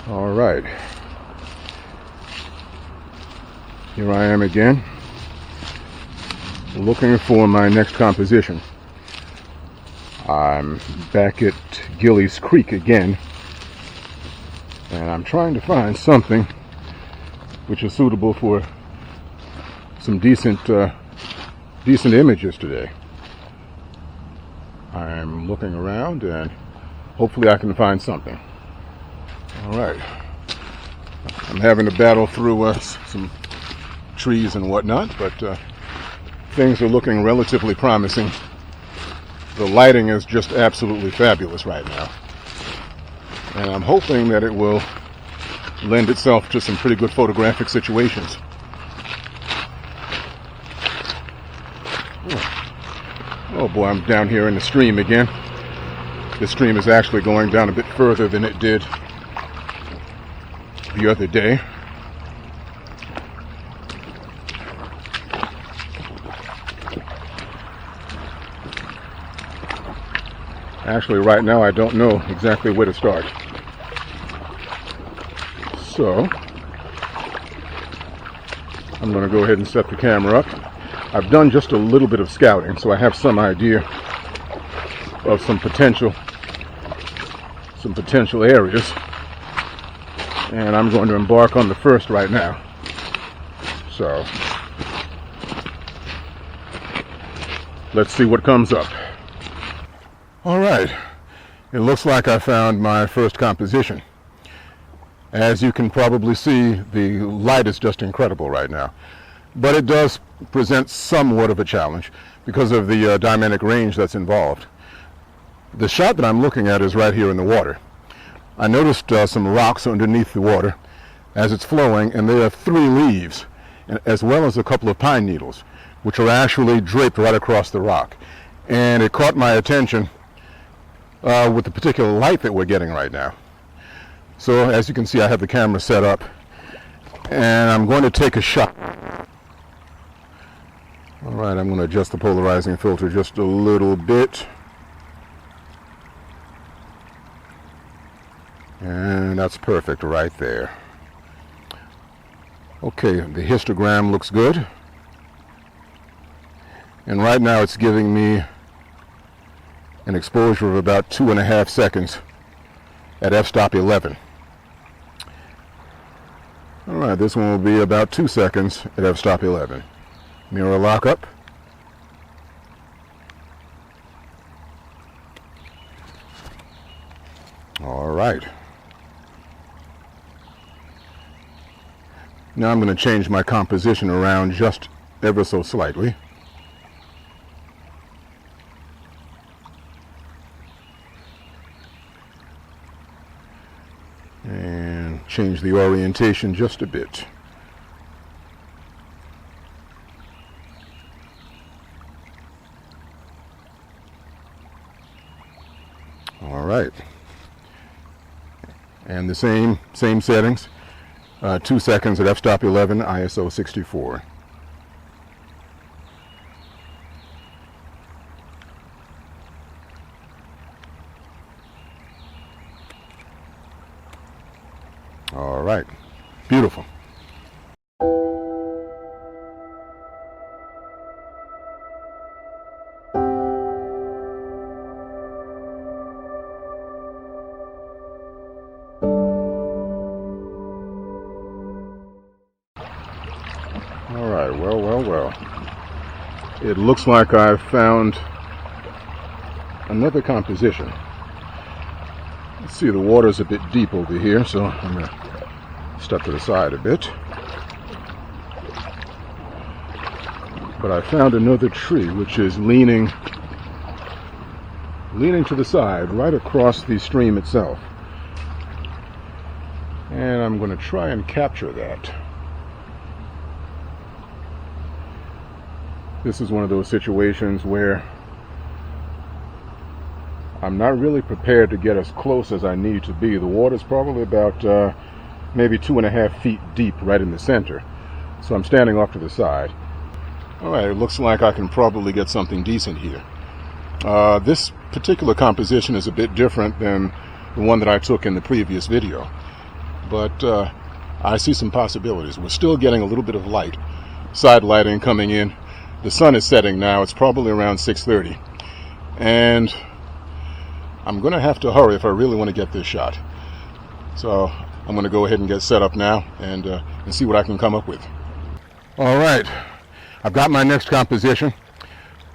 All right, here I am again, looking for my next composition. I'm back at Gillies Creek again, and I'm trying to find something which is suitable for some decent images today. I'm looking around and hopefully I can find something. All right, I'm having to battle through some trees and whatnot, but things are looking relatively promising. The lighting is just absolutely fabulous right now, and I'm hoping that it will lend itself to some pretty good photographic situations. Oh boy, I'm down here in the stream again. The stream is actually going down a bit further than it did the other day. Actually, right now I don't know exactly where to start. So, I'm going to go ahead and set the camera up. I've done just a little bit of scouting, so I have some idea of some potential areas. And I'm going to embark on the first right now. So, let's see what comes up. All right, it looks like I found my first composition. As you can probably see, the light is just incredible right now. But it does present somewhat of a challenge because of the dynamic range that's involved. The shot that I'm looking at is right here in the water. I noticed some rocks underneath the water as it's flowing, and there are 3 leaves, as well as a couple of pine needles, which are actually draped right across the rock. And it caught my attention with the particular light that we're getting right now. So as you can see, I have the camera set up, and I'm going to take a shot. All right, I'm going to adjust the polarizing filter just a little bit. And that's perfect right there. Okay, the histogram looks good. And right now it's giving me an exposure of about 2.5 seconds at f-stop 11. All right, this one will be about 2 seconds at f-stop 11. Mirror lockup. All right. Now I'm going to change my composition around just ever so slightly. And change the orientation just a bit. All right. And the same settings. 2 seconds at f-stop 11, ISO 64. All right, beautiful. All right, well. It looks like I've found another composition. Let's see, the water's a bit deep over here, so I'm going to step to the side a bit. But I found another tree which is leaning to the side, right across the stream itself. And I'm going to try and capture that. This is one of those situations where I'm not really prepared to get as close as I need to be. The water's probably about maybe 2.5 feet deep right in the center. So I'm standing off to the side. All right, it looks like I can probably get something decent here. This particular composition is a bit different than the one that I took in the previous video. but I see some possibilities. We're still getting a little bit of light, side lighting coming in. The sun is setting now. It's probably around 6:30, and I'm going to have to hurry if I really want to get this shot. So I'm going to go ahead and get set up now and see what I can come up with. All right, I've got my next composition.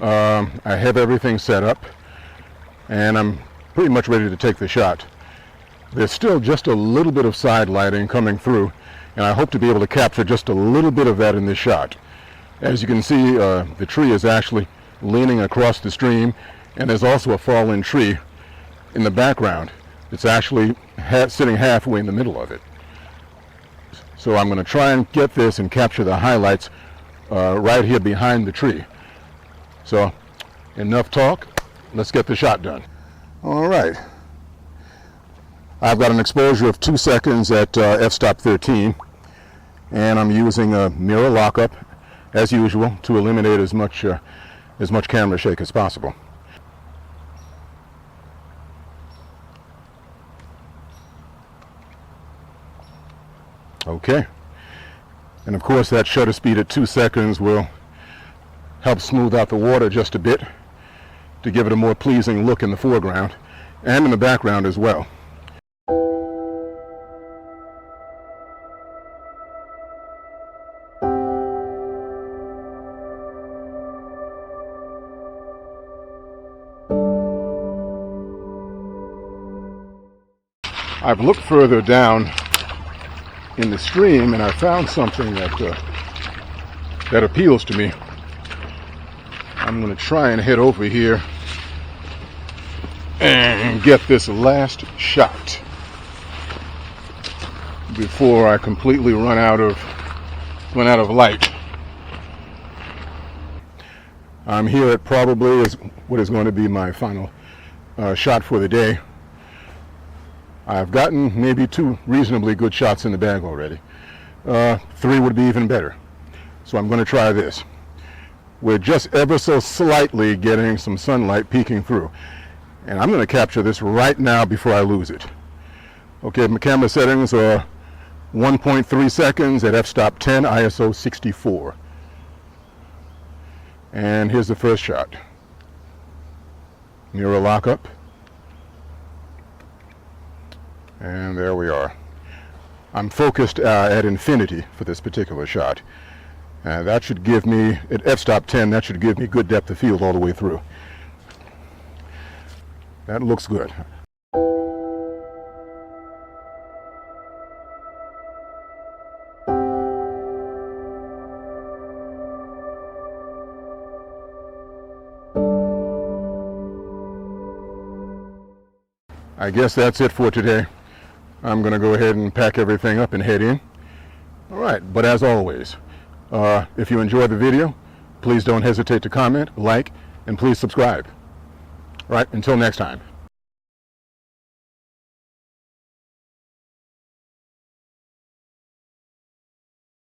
I have everything set up, and I'm pretty much ready to take the shot. There's still just a little bit of side lighting coming through, and I hope to be able to capture just a little bit of that in this shot. As you can see, the tree is actually leaning across the stream, and there's also a fallen tree in the background. It's actually sitting halfway in the middle of it. So I'm going to try and get this and capture the highlights right here behind the tree. So enough talk, let's get the shot done. All right, I've got an exposure of 2 seconds at f-stop 13, and I'm using a mirror lockup as usual to eliminate as much camera shake as possible. Okay, and of course that shutter speed at 2 seconds will help smooth out the water just a bit to give it a more pleasing look in the foreground and in the background as well. I've looked further down in the stream, and I found something that appeals to me. I'm going to try and head over here and get this last shot before I completely run out of light. I'm here at probably what is going to be my final shot for the day. I've gotten maybe 2 reasonably good shots in the bag already. 3 would be even better. So I'm going to try this. We're just ever so slightly getting some sunlight peeking through. And I'm going to capture this right now before I lose it. Okay, my camera settings are 1.3 seconds at f-stop 10, ISO 64. And here's the first shot. Mirror lockup. And there we are. I'm focused at infinity for this particular shot. That should give me, at f-stop 10, that should give me good depth of field all the way through. That looks good. I guess that's it for today. I'm going to go ahead and pack everything up and head in. All right, but as always, if you enjoyed the video, please don't hesitate to comment, like, and please subscribe. All right, until next time.